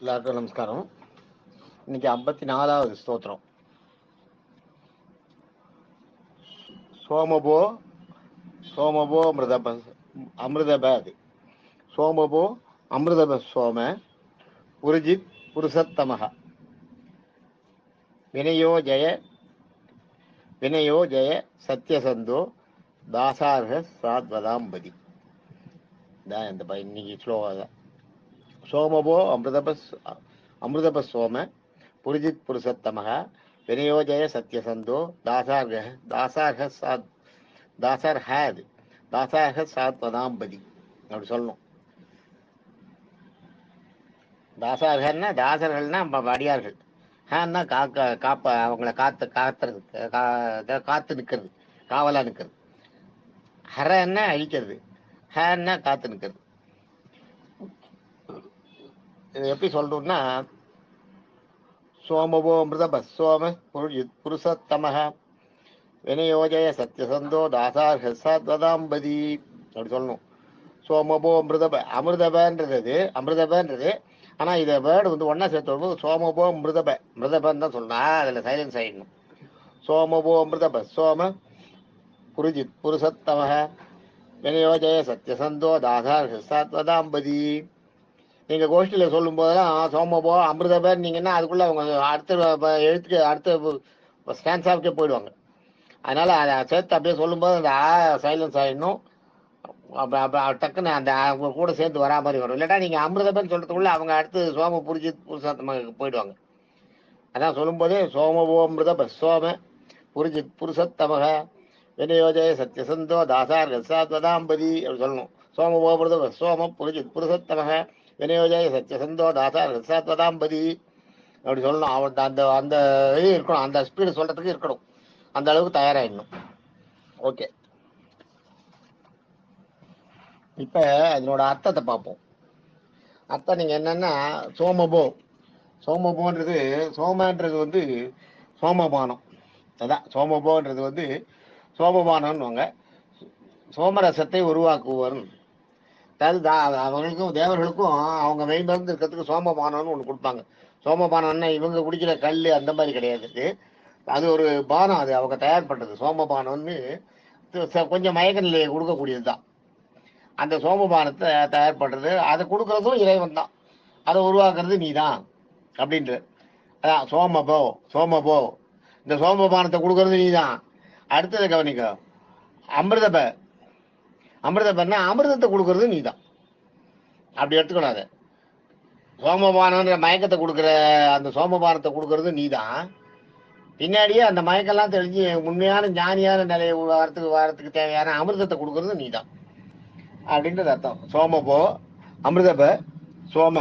எல்லாருக்கும் நமஸ்காரம். இன்னைக்கு 54வது ஸ்தோத்திரம். சோமபோ சோமபோ அமிர்தபாதி சோமபோ அமிர்தப சோம புருஜித் புருஷத்தமக வினயோ ஜெய சத்யசந்தோ தாசார்க சாத்வதாம்பதி. தான் இந்த இன்னைக்கு ஸ்லோகம். சோமபோ அமிர்தப சோம புருஜித் புருஷத்தமக வினயோஜய சத்யசந்தோ தாசார்க சாத்வதாம்பதி அப்படி சொல்லணும். தாசார்கன்னா தாசர்கள்னா அடியார்கள், ஹேன்னா காப்ப அவங்கள காத்து நிற்கிறது, காவலா நிற்கிறது. ஹரன்னா அழிக்கிறது, ஹேன்னா காத்து நிற்கிறது. இது எப்படி சொல்றோம்னா, சோமபோ அமிர்தப சோம புருஷத்தமக வினயோஜய சத்யசந்தோ தாசார்ஹசாத்வதாம்பதி அப்படி சொல்லணும். சோமபோ அமிர்தபன்றது. ஆனா இதை வேர்டு வந்து ஒன்னா சேர்த்து சோமபோ மிருதபன் தான் சொல்லணும். அதுல சைலன்ஸ் ஆயிடணும். சோமபோ அமிர்தப சோம புருஜித் புருஷத்தமக வினயோஜய சத்யசந்தோ தாசார்ஹசாத்வதாம்பதி. நீங்க கோஷ்டியில சொல்லும் போதெல்லாம் சோமபோ அமிர்தபன் நீங்கன்னா அதுக்குள்ள அவங்க அடுத்த ஸ்டான்ஸாவுக்கே போயிடுவாங்க. அதனால அதை சேர்த்து அப்படியே சொல்லும்போது அந்த சைலன்ஸ் ஆயிடணும். டக்குன்னு அந்த அவங்க கூட சேர்ந்து வரா மாதிரி வரும். இல்லாட்டா நீங்க அமிர்தபன் சொல்றதுக்குள்ள அவங்க அடுத்து சோம புருஜித் புருஷத்தமாக போயிடுவாங்க. அதான் சொல்லும்போதே சோமபோ அமிர்தப சோம புருஜித் புருஷத்தமக வினயோஜய சத்யசந்தோ தாசார்ஹசாத்வதாம்பதி அப்படி சொல்லணும். சோமபோ அமிர்தப சோம புருஜித் புருஷத்தமக வினயோஜய சத்யசந்தோ தாசார்ஹசாத்வதாம்பதி அப்படி சொல்லணும். அவன் அந்த அந்த இது இருக்கணும், அந்த ஸ்பீடு சொல்றதுக்கு இருக்கணும், அந்த அளவுக்கு தயாராகிடணும். ஓகே, இப்ப அதனோட அர்த்தத்தை பார்ப்போம். அர்த்தம் நீங்க என்னன்னா, சோமபோன்றது சோமன்றது வந்து சோமபானம். அதான் சோமபோன்றது வந்து சோமபானம்னுவாங்க. சோமரசத்தை உருவாக்குவர். அதாவது அவங்களுக்கும் தேவர்களுக்கும் அவங்க மெய்மருந்து இருக்கிறதுக்கு சோமபானம்னு ஒன்று கொடுப்பாங்க. சோமபானம்னா இவங்க குடிக்கிற கல் அந்த மாதிரி கிடையாது, அது ஒரு பானம், அது அவங்க தயார் பண்றது. சோமபானம்னு கொஞ்சம் மயக்க நிலையை கொடுக்கக்கூடியது தான். அந்த சோமபானத்தை தயார் பண்றது, அதை கொடுக்கறதும் இறைவன் தான், அதை உருவாக்குறது நீ தான் அப்படின்ற. அதான் சோமபோ இந்த சோமபானத்தை கொடுக்கறது நீ தான். அடுத்தது கவனிக்க, அமிர்தபன்னா அமிர்தத்தை கொடுக்கறது நீ தான். அப்படி எடுத்துக்கணும். அதை சோமபானன்ற மயக்கத்தை கொடுக்குற அந்த சோமபானத்தை கொடுக்கறது நீ தான். பின்னாடியே அந்த மயக்கெல்லாம் தெளிஞ்சு உண்மையான ஞானியான நிலையை வரத்துக்கு தேவையான அமிர்தத்தை கொடுக்கறது நீ தான் அப்படின்றது அர்த்தம். சோமபோ அமிர்தப சோம.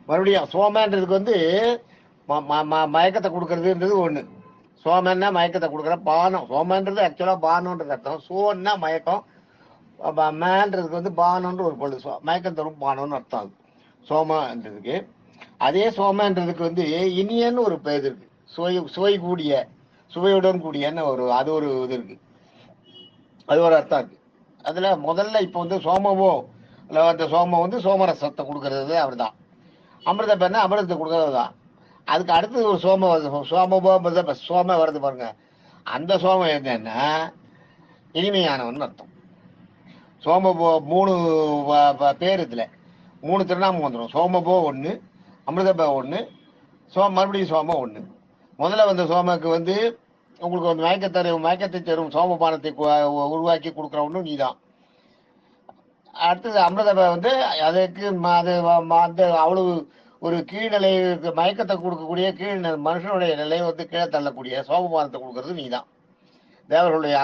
மறுபடியும் சோமன்றதுக்கு வந்து மயக்கத்தை கொடுக்கறதுன்றது ஒண்ணு. சோமன்னா மயக்கத்தை கொடுக்குற பானம். சோமன்றது ஆக்சுவலா பானம்ன்றது அர்த்தம். சோன்னா மயக்கம், மேன்றதுக்கு வந்து பானம்ன்ற ஒரு பொருள். மயக்கம் தரும் பானம்னு அர்த்தம் அது சோமன்றதுக்கு. அதே சோமன்றதுக்கு வந்து இனியன்னு ஒரு பேர் இருக்கு. சுவை கூடிய, சுவையுடன் கூடியன்னு அது ஒரு இது இருக்கு, அது ஒரு அர்த்தம் இருக்கு. அதுல முதல்ல இப்ப வந்து சோமபோ, அந்த சோமம் வந்து சோமரசத்தை கொடுக்கறது அவர் தான். அமிர்தபன்னா அமிர்தத்தை கொடுக்கறது தான். அதுக்கு அடுத்தது ஒரு சோமபோ அமிர்த சோம வருது பாருங்க. அந்த சோமம் என்னன்னா இனிமையானவன் அர்த்தம். சோமபோ 3 பேர், இதுல 3 திருநாமம் வந்துடும். சோமபோ 1, அமிர்தப 1, மறுபடியும் சோம 1. முதல்ல வந்த சோமக்கு வந்து உங்களுக்கு வந்து மயக்கத்தை தரும் சோமபானத்தை உருவாக்கி கொடுக்குறவனும் நீ தான். அடுத்தது அமிர்தப வந்து அதுக்கு அந்த அவ்வளவு ஒரு கீழ்நிலை மயக்கத்தை கொடுக்கக்கூடிய மனுஷனுடைய நிலையை வந்து கீழே தள்ளக்கூடிய சோமபானத்தை கொடுக்கறது நீ தான். அவர்களுடைய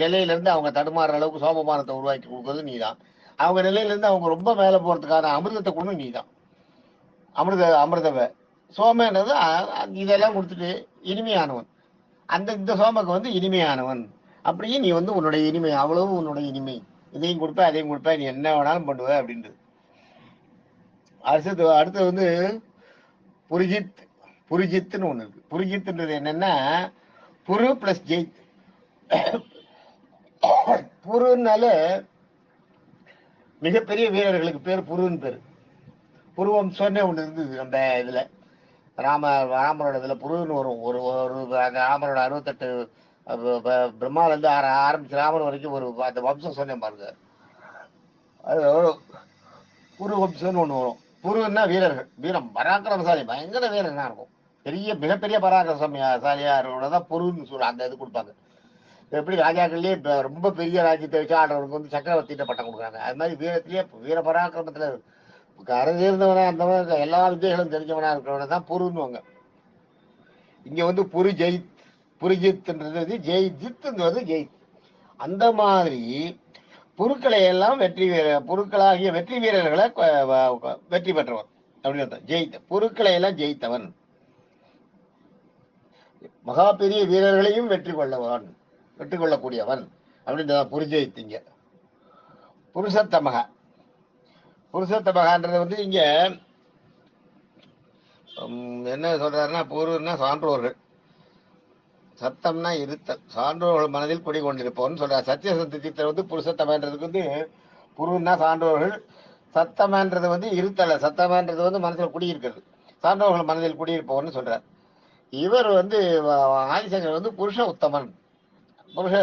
நிலையிலிருந்து அவங்க தடுமாறுற அளவுக்கு சோமபானத்தை உருவாக்கி கொடுக்கறது நீ தான். அவங்க நிலையிலிருந்து அவங்க ரொம்ப மேலே போறதுக்கான அமிர்தத்தை கொண்டு நீ தான். அமிர்தப சோமன்றது இதெல்லாம் கொடுத்துட்டு இனிமையானவன். இந்த சோமக்கு வந்து இனிமையானவன். அப்படியே நீ வந்து உன்னுடைய இனிமை, அவ்வளவு உன்னுடைய இனிமை, இதையும் கொடுப்ப அதையும் கொடுப்ப, நீ என்ன வேணாலும் பண்ணுவ அப்படின்றது. அடுத்து வந்து புரிஜித்னு ஒண்ணு இருக்கு. புரிஜித்ன்றது என்னன்னா புரு பிளஸ் ஜெயித். புருனால மிகப்பெரிய வீரர்களுக்கு பேர் புருன்னு பேரு. புருவம்சம்னே ஒண்ணு இருந்தது அந்த இதுல. ராமரோட இதுல புருன்னு வரும். ஒரு ஒரு அந்த ராமரோட 68 பிரம்மால இருந்து ஆரம்பிச்சு ராமர் வரைக்கும் ஒரு அந்த வம்சம் சொன்னேன் பாருங்க. அது புரு வம்சம்னு ஒண்ணு வரும். புருன்னா வீரர்கள், வீரம் பராக்கிரமசாலி, பயங்கர வீரனா இருக்கும். மிகப்பெரிய பராக்கிரமசாலியா தான் புருன்னு சொல்ற அந்த இது கொடுப்பாங்க. எப்படி ராஜாக்கள்லயே ரொம்ப பெரிய ராஜ்யத்தை வச்சு ஆடுறவனுக்கு வந்து சக்கரவர்த்திட்ட பட்டம் கொடுக்குறாங்க. அது மாதிரி வீரத்திலேயே வீர பராக்கிரமத்துல கரைதேர்ந்தவனா இருந்தவன், எல்லா வித்தைகளும் தெரிஞ்சவனா இருக்கிறவன தான் புருன்னுவாங்க. இங்க வந்து புரிஜித்ன்றது ஜெய்ஜித்ன்றது ஜெயித். அந்த மாதிரி புருக்களை எல்லாம் புருக்களாகிய வெற்றி வீரர்களை வெற்றி பெற்றவன் அப்படின்னு ஜெயித்த புருக்களை எல்லாம் ஜெயித்தவன், மகா பெரிய வீரர்களையும் வெற்றி கொள்ளக்கூடியவன் அப்படின்றத புரிஜெயித்தீங்க. புருஷத்தமகான்றது வந்து இங்க என்ன சொல்றாருன்னா, பூர்வன்னா சான்றோர்கள், சத்தம்னா இருத்தல், சான்றோர்கள் மனதில் குடிகொண்டிருப்பவன் சொல்றார். சத்தியசந்த சித்தர் வந்து புருஷத்தமன்றதுக்கு வந்து புருன்னா சான்றோர்கள், சத்தமன்றது வந்து இருத்தல, சத்தமன்றது வந்து மனசுல குடியிருக்கிறது, சான்றோர்கள் மனதில் குடியிருப்பவன் சொல்றார். இவர் வந்து ஆதிசங்கர் வந்து புருஷ உத்தமன், புருஷ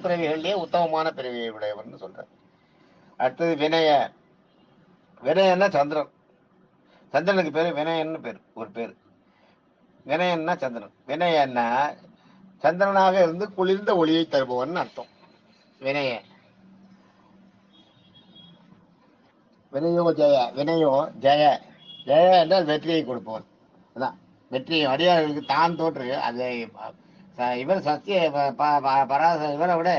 பிறவிகளிலேயே உத்தமமான பிறவியை உடையவன் சொல்றார். அடுத்தது வினயன்னா சந்திரன், சந்திரனுக்கு பேரு வினயன்னு பேரு, ஒரு பேரு வினயன்னா சந்திரன். வினயன்னா சந்திரனாக இருந்து குளிர்ந்த ஒளியை தருபவன் அர்த்தம். வினயோ ஜெய என்றால் வெற்றியை கொடுப்பவன். அதான் வெற்றியை அடியார்களுக்கு தான் தோற்று. அதை இவர் இவரை விட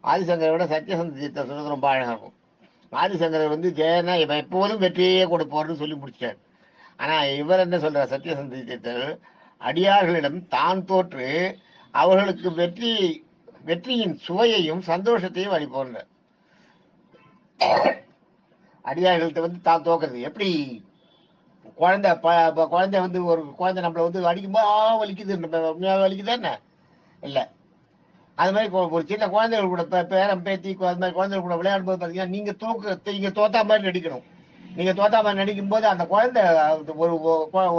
ஆதிசங்கரை விட சத்தியசந்த சித்தர் சொல்றது ரொம்ப அழகா இருக்கும். ஆதிசங்கர் வந்து ஜெயனா இவன் எப்போதும் வெற்றியே கொடுப்பவர்னு சொல்லி முடிச்சார். ஆனா இவர் என்ன சொல்றார், சத்தியசந்த சித்தர் அடியார்களிடம் தான் தோற்று அவர்களுக்கு வெற்றியின் சுவையையும் சந்தோஷத்தையும் அளிப்போன்ற. அடியார்கள்ட்ட வந்து தான் தோக்குறது எப்படி? குழந்தை வந்து ஒரு குழந்தை நம்மளை வந்து அடிக்கும்போது வலிக்குது, வலிக்குதா என்ன இல்ல? அது மாதிரி ஒரு சின்ன குழந்தைகள் கூட பேரம் பேத்தி அது மாதிரி குழந்தைகள் கூட விளையாடும் போது பாத்தீங்கன்னா நீங்க தோத்தா மாதிரி நடிக்கணும். நீங்க தோத்தா மாதிரி நடிக்கும் போது அந்த குழந்தை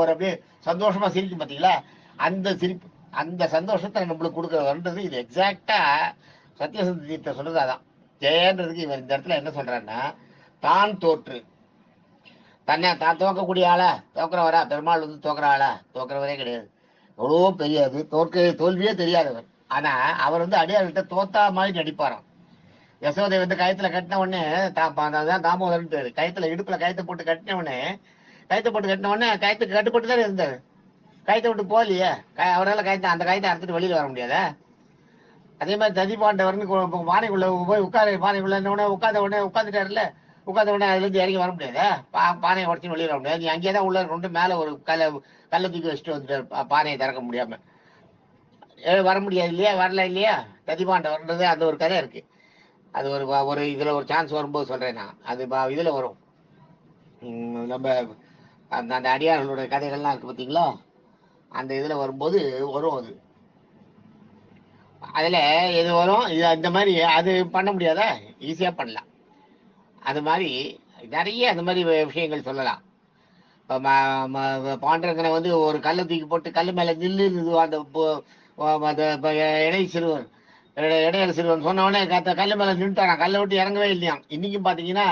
ஒரு அப்படியே சந்தோஷமா சிரிக்கும் பாத்தீங்களா? அந்த சிரிப்பு, அந்த சந்தோஷத்தை நம்மளுக்கு கொடுக்கறதுன்றது இது எக்ஸாக்டா சத்தியசந்த தீர்த்த சொல்றது. அதான் ஜெயன்றதுக்கு இவர் இந்த இடத்துல என்ன சொல்றாருன்னா, தான் தோற்று தான் தோக்கக்கூடிய ஆளா, தோக்குறவரா? பெருமாள் வந்து தோக்குற ஆளா? தோக்குறவரே கிடையாது. எவ்வளவோ பெரியாது, தோல்வியே தெரியாதவர். ஆனா அவர் வந்து அடியார்கிட்ட தோத்தா மாதிரி நடிப்பாராம். யசோதை வந்து கயத்துல கட்டின உடனே தாமோதரன் பேரு, கயத்துல இடுப்புல கயத்தை போட்டு கட்டின உடனே கயத்துக்கு கட்டுப்பட்டு தான் இருந்தாரு. கயத்தை விட்டு போகலையே, அவரால் அந்த கயத்தை அறுத்துட்டு வெளியில வர முடியாத. அதே மாதிரி ததிபாண்டவர்னு பானைக்குள்ள போய் பானைக்குள்ள உட்காந்துட்டாருல, உட்காந்த உடனே அதுல இருந்து இறங்கி வர முடியாது. பானையை உடச்சு வெளியே வர முடியாது. நீ அங்கேயேதான் உள்ள கொண்டு மேல ஒரு கல்லை தூக்கி வச்சுட்டு வந்துட்டு பானையை திறக்க முடியாம வர முடியாது இல்லையா? வரல இல்லையா? ததிபாண்டவர்ன்றது அந்த ஒரு கதை இருக்கு. அது ஒரு இதுல ஒரு சான்ஸ் வரும்போது சொல்றேன் நான். அது இதுல வரும். நம்ம அந்த அடியார்களோட கதைகள்லாம் இருக்கு பார்த்தீங்களா? அந்த இதுல வரும்போது வரும். அதுல எது வரும்? இந்த மாதிரி அது பண்ண முடியாதா? ஈஸியா பண்ணலாம். அது மாதிரி நிறைய அந்த மாதிரி விஷயங்கள் சொல்லலாம். பாண்டரங்கனை வந்து ஒரு கல்லை தூக்கி போட்டு கல்லு மேல நில்லு அந்த இடையில சிறுவன் சொன்ன உடனே கல்லு மேல நின்றுட்டாரான், கல்லை விட்டு இறங்கவே இல்லையாம். இன்னைக்கும் பாத்தீங்கன்னா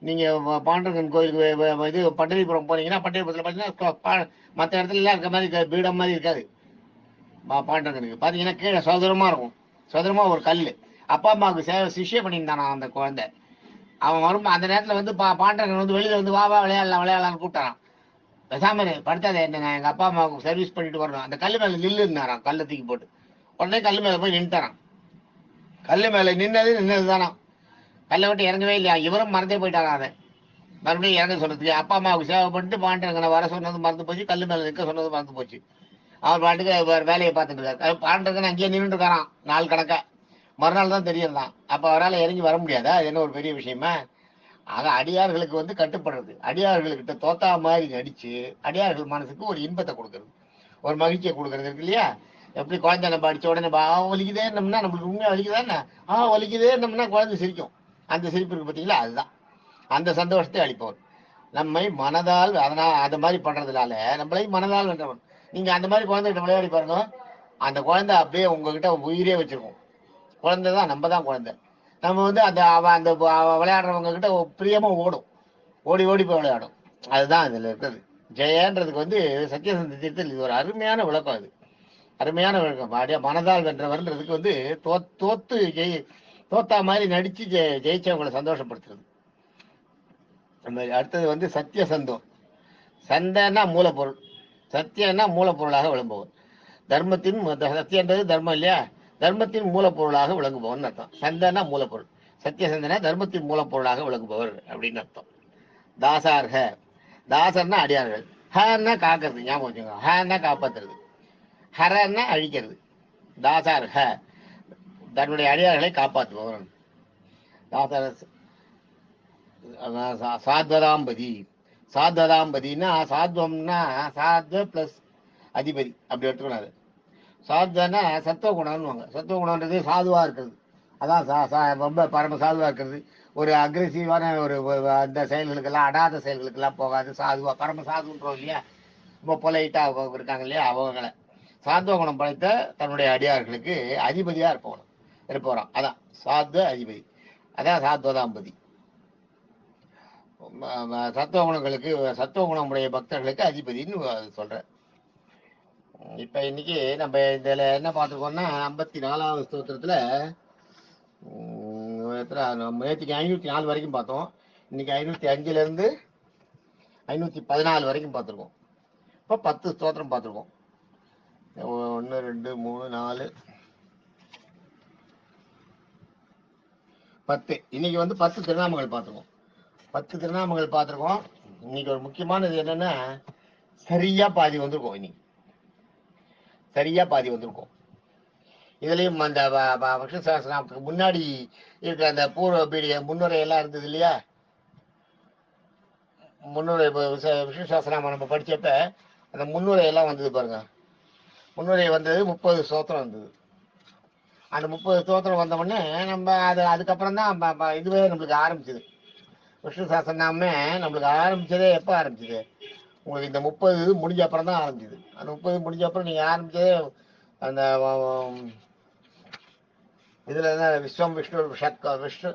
நீங்க பாண்டரங்கன் கோயிலுக்கு இது பண்டரிபுரம் போனீங்கன்னா, பண்டரிபுரத்துல பாத்தீங்கன்னா மற்ற இடத்துல எல்லாம் இருக்க மாதிரி பீடம் மாதிரி இருக்காது. பாண்டரங்கனுக்கு பாத்தீங்கன்னா கீழே சதுரமா இருக்கும், சதுரமா ஒரு கல்லு. அப்பா அம்மாவுக்கு சிஷ்ய பண்ணியிருந்தானா அந்த குழந்தை. அவன் வரும்போது அந்த நேரத்துல வந்து பாண்டரங்கன் வந்து வெளியில வந்து வா விளையாடலாம்னு கூப்பிட்டாரான். பேசாம படுத்தாத, என்ன நான் எங்க அப்பா அம்மாவுக்கு சர்வீஸ் பண்ணிட்டு வரணும். அந்த கல்லு மேல நில்லு இருந்தாராம், கல்லை தூக்கி போட்டு. உடனே கல்லு மேல போய் நின்றுட்டாரான். கல்லு மேல நின்னதுதானா, கல்லை விட்டு இறங்கவே இல்லையா. இவரும் மறந்தே போயிட்டாரான். அதை மறுபடியும் இறங்க சொல்றதுக்கு அப்பா அம்மாவுக்கு சேவை பண்ணிட்டு பாண்டரங்கனை வர சொன்னது மறந்து போச்சு, கல்லு மேல நிற்க சொன்னது மறந்து போச்சு. அவர் பாட்டுக்கு வேலையை பார்த்துட்டு இருக்காரு. பாண்டரங்கன் அங்கேயே நின்றுட்டு இருக்காரான் நாள் கணக்கா. மறுநாள் தான் தெரியலாம். அப்ப அவரால் இறங்கி வர முடியாதா? அது என்ன ஒரு பெரிய விஷயமா? ஆக அடியார்களுக்கு வந்து கட்டுப்படுறது, அடியார்களுக்கிட்ட தோத்தா மாதிரி நடிச்சு அடியார்கள் மனசுக்கு ஒரு இன்பத்தை கொடுக்கறது, ஒரு மகிழ்ச்சியை கொடுக்கறது இருக்கு இல்லையா? எப்படி குழந்தை நம்ம அடிச்ச உடனே வலிக்குதே நம்மனா நம்மளுக்கு உண்மையா வலிக்குதா என்ன? வலிக்குதே நம்மனா குழந்தை சிரிக்கும். அந்த சிரிப்பு இருக்கு பார்த்தீங்களா? அதுதான் அந்த சந்தோஷத்தை அளிப்பவர். நம்மை மனதால் அதனால அந்த மாதிரி பண்றதுனால நம்மளை மனதால் வென்றவன். நீங்க அந்த மாதிரி குழந்தைகிட்ட விளையாடி பாருங்க, அந்த குழந்தை அப்படியே உங்ககிட்ட உயிரே வச்சிருக்கும். குழந்தை தான், நம்ம தான் குழந்தை. நம்ம வந்து அந்த விளையாடுறவங்க கிட்ட பிரியமா ஓடும், ஓடி ஓடி போய் விளையாடும். அதுதான் இதுல இருக்கிறது. ஜெயன்றதுக்கு வந்து சத்தியசந்த தீர்த்தல் இது ஒரு அருமையான விளக்கம். அது அருமையான விளக்கம். அப்படியே மனதால் வென்றவர்ன்றதுக்கு வந்து தோத்து தோத்தா மாதிரி நடிச்சு ஜெயிச்சவங்களை சந்தோஷப்படுத்துறது. அடுத்தது வந்து சத்திய சந்தம். சந்தன்னா மூலப்பொருள், சத்தியன்னா மூலப்பொருளாக விளம்புவர். தர்மத்தின் சத்தியன்றது தர்மம் இல்லையா, தர்மத்தின் மூலப்பொருளாக விளங்குபவன் அர்த்தம். சந்தனா மூலப்பொருள், சத்திய சந்தனா தர்மத்தின் மூலப்பொருளாக விளங்குபவர் அப்படின்னு அர்த்தம். தாசார்க, தாசர்னா அடியார்கள். ஹன்னா காக்கிறது, ஞாபகம் வச்சுக்கோங்க. ஹன்னா காப்பாத்துறது, ஹரன்னா அழிக்கிறது. தாசார்க தன்னுடைய அடியார்களை காப்பாற்றுபவர். தாசார சாத்வதாம்பதி, சாத்வதாம்பதினா சாத்வம்னா சாத்வ பிளஸ் அதிபதி அப்படி எடுத்துக்கூடாது. சாத்வனா சத்துவகுணம்னுவாங்க. சத்துவகுணம்ன்றது சாதுவா இருக்கிறது, அதான் ரொம்ப பரம சாதுவா இருக்கிறது. ஒரு அக்ரெசிவான ஒரு அந்த செயல்களுக்கெல்லாம், அடாத செயல்களுக்கெல்லாம் போகாது, சாதுவா பரம சாதுன்றோம் இல்லையா, ரொம்ப பொலைட்டா இருக்காங்க இல்லையா, அவங்களை சாத்வகுணம் படைத்த தன்னுடைய அடியார்களுக்கு அதிபதியா இருப்பவராம். அதான் சாத்வ அதிபதி, அதான் சாத்வதாம்பதி. சத்துவகுணங்களுக்கு, சத்துவகுணமுடைய பக்தர்களுக்கு அதிபதினு சொல்ற. இப்ப இன்னைக்கு நம்ம இதுல என்ன பார்த்துருக்கோம்னா 54வது ஸ்தோத்திரத்துல நேற்றுக்கு 504 வரைக்கும் பார்த்தோம். இன்னைக்கு 505ல இருந்து 514 வரைக்கும் பார்த்துருக்கோம். இப்போ 10 ஸ்தோத்திரம் பார்த்துருக்கோம். 1 2 3 4 10. இன்னைக்கு வந்து 10 திருநாமங்கள் பார்த்துருக்கோம். 10 திருநாமங்கள் பார்த்துருக்கோம். இன்னைக்கு ஒரு முக்கியமானது என்னன்னா, சரியா பாதி வந்திருக்கோம். இன்னைக்கு சரியா பாதி வந்திருக்கோம். இதுலயும் அந்த விஷ்ணு சஹஸ்ரநாமத்துக்கு முன்னாடி இருக்கிற அந்த பூர்வ பீடிய முன்னுரை எல்லாம் இருந்தது இல்லையா, முன்னுரை விஷ்ணு சஹஸ்ரநாமம் நம்ம படிச்சப்ப அந்த முன்னுரை எல்லாம் வந்தது பாருங்க. முன்னுரை வந்தது 30 ஸ்தோத்திரம் வந்தது. அந்த 30 ஸ்தோத்திரம் வந்த உடனே நம்ம அதுக்கப்புறம் தான் இதுவே நம்மளுக்கு ஆரம்பிச்சது. விஷ்ணு சஹஸ்ரநாமே நம்மளுக்கு ஆரம்பிச்சதே எப்போ ஆரம்பிச்சது, உங்களுக்கு இந்த 30 முடிஞ்ச அப்புறம் தான் ஆரம்பிச்சது. அந்த 30 முடிஞ்ச அப்புறம் நீங்க ஆரம்பிச்சதே அந்த இதுல என்ன, விஸ்வம் விஷ்ணு விஷ்ணு,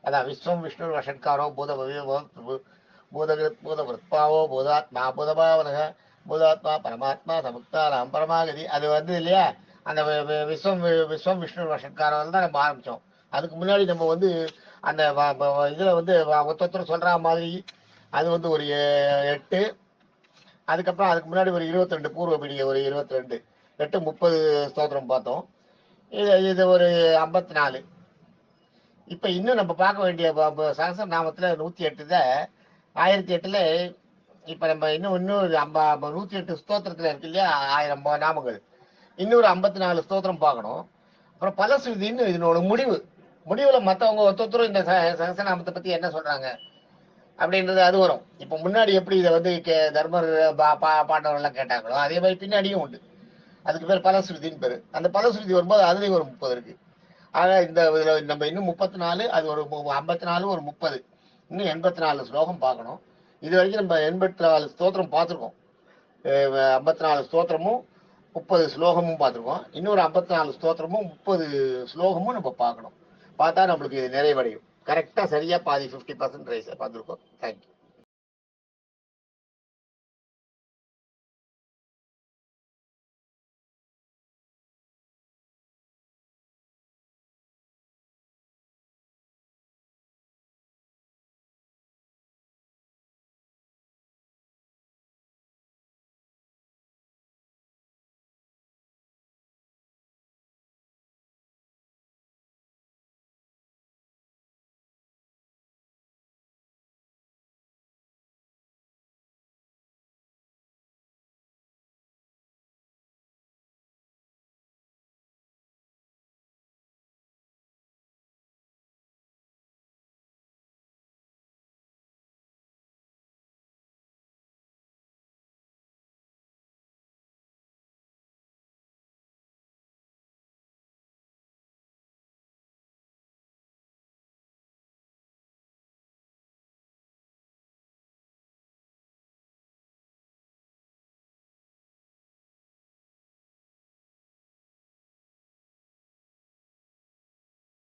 அதான் விஸ்வம் விஷ்ணு வஷட்காரோ பூதவத்பாவோ பூதாத்மா பூதபாவனக பூதாத்மா பரமாத்மா சமுக்தாராம் பரமாகதி, அது வந்து இல்லையா, அந்த விஸ்வம் விஷ்ணு வஷட்காரம் தான் நம்ம ஆரம்பிச்சோம். அதுக்கு முன்னாடி நம்ம வந்து அந்த இதுல வந்து ஒருத்தர் சொல்ற மாதிரி அது வந்து ஒரு 8, அதுக்கப்புறம் அதுக்கு முன்னாடி ஒரு 22 பூர்வ பிடிய ஒரு 22, 8 30 ஸ்தோத்திரம் பார்த்தோம். இது ஒரு 54. இப்ப இன்னும் நம்ம பார்க்க வேண்டிய சஹஸ்ரநாமத்துல 108 1008ல இப்ப நம்ம இன்னொரு 108 ஸ்தோத்திரத்துல இருக்கு இல்லையா, 1000 நாமங்கள். இன்னொரு 54 ஸ்தோத்திரம் பார்க்கணும். அப்புறம் பலஸ்ருதின்னு இதனோட முடிவுல மத்தவங்க ஒருத்தரும் இந்த சஹஸ்ரநாமத்தை பத்தி என்ன சொல்றாங்க அப்படின்றது அது வரும். இப்ப முன்னாடி எப்படி இதை வந்து தர்மர் பாண்டவர்கள் கேட்டாங்களோ அதே மாதிரி பின்னாடியும் உண்டு. அதுக்கு பேர் பலஸ்ருதின்னு பேரு. அந்த பலஸ்ருதி வரும்போது அதுலயும் ஒரு 30 இருக்கு. ஆக இந்த நம்ம இன்னும் 34, அது ஒரு 54, ஒரு 30, இன்னும் 84 ஸ்லோகம் பார்க்கணும். இது வரைக்கும் நம்ம 84 ஸ்தோத்திரம் பார்த்துருக்கோம். 54 ஸ்தோத்திரமும் 30 ஸ்லோகமும் பார்த்துருக்கோம். இன்னொரு 54 ஸ்தோத்திரமும் 30 ஸ்லோகமும் நம்ம பார்க்கணும். பார்த்தா நம்மளுக்கு இது நிறைவடையும். கரெக்டா சரியா பாதி 50% பார்த்துருக்கோம். தேங்க்யூ.